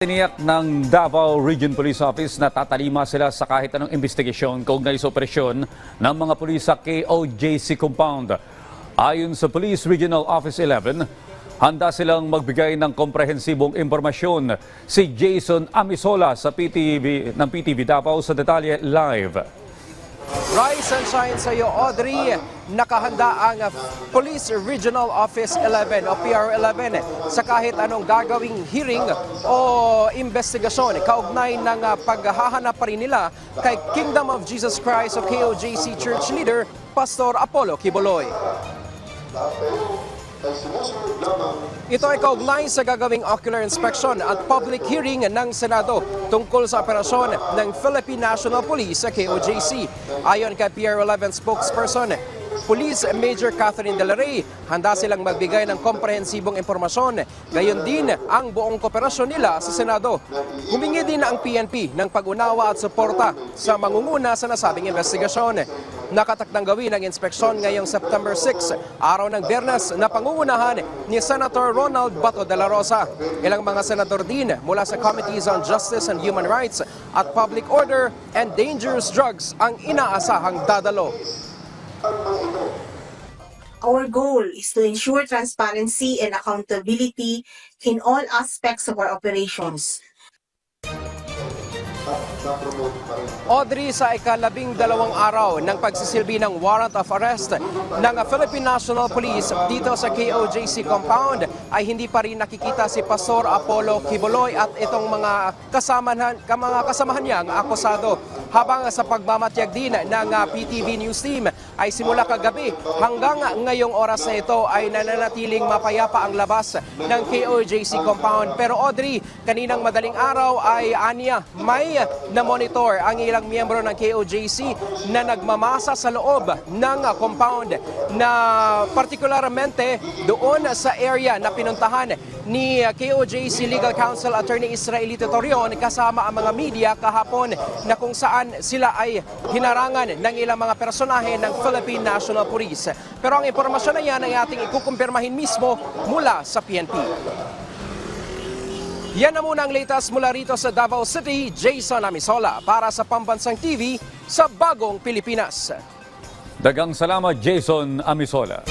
Tiniyak ng Davao Region Police Office na tatalima sila sa kahit anong investigasyon kaugnay sa operasyon ng mga pulis sa KOJC compound. Ayon sa Police Regional Office 11, handa silang magbigay ng komprehensibong impormasyon. Si Jason Amisola sa PTV Davao sa detalye live. Rise and shine sa iyo, Audrey. Nakahanda ang Police Regional Office 11 o PR11 sa kahit anong gagawing hearing o investigasyon kaugnay ng paghahanap pa rin nila kay Kingdom of Jesus Christ o KOJC Church Leader, Pastor Apollo Quiboloy. Ito ay kaugnay sa gagawing ocular inspection at public hearing ng Senado tungkol sa operasyon ng Philippine National Police sa KOJC. Ayon kay PR11 spokesperson, Police Major Catherine De La Rey, handa silang magbigay ng komprehensibong impormasyon. Gayon din ang buong kooperasyon nila sa Senado. Humingi din ang PNP ng pag-unawa at suporta sa mangunguna sa nasabing investigasyon. Nakatakdang gawin ang inspeksyon ngayong September 6, araw ng Biyernes na pangungunahan ni Senator Ronald Bato de la Rosa. Ilang mga senador din mula sa Committees on Justice and Human Rights at Public Order and Dangerous Drugs ang inaasahang dadalo. Our goal is to ensure transparency and accountability in all aspects of our operations. Audrey, sa ika-12 araw ng pagsisilbi ng warrant of arrest ng Philippine National Police dito sa KOJC compound ay hindi pa rin nakikita si Pastor Apollo Quiboloy at itong mga kasamahan niyang akusado. Habang sa pagmamatyag din ng PTV News Team ay simula kagabi hanggang ngayong oras na ito ay nananatiling mapayapa ang labas ng KOJC compound. Pero Audrey, kaninang madaling araw ay aniya may na-monitor ang ilang miyembro ng KOJC na nagmamasa sa loob ng compound na partikularmente doon sa area na pinuntahan ni KOJC Legal Counsel Attorney Israelito Torion kasama ang mga media kahapon na kung saan sila ay hinarangan ng ilang mga personahe ng Philippine National Police. Pero ang impormasyon na yan ay ating ikukumpirmahin mismo mula sa PNP. Yan na muna ang latest mula rito sa Davao City. Jason Amisola para sa Pambansang TV sa Bagong Pilipinas. Dagang salamat, Jason Amisola.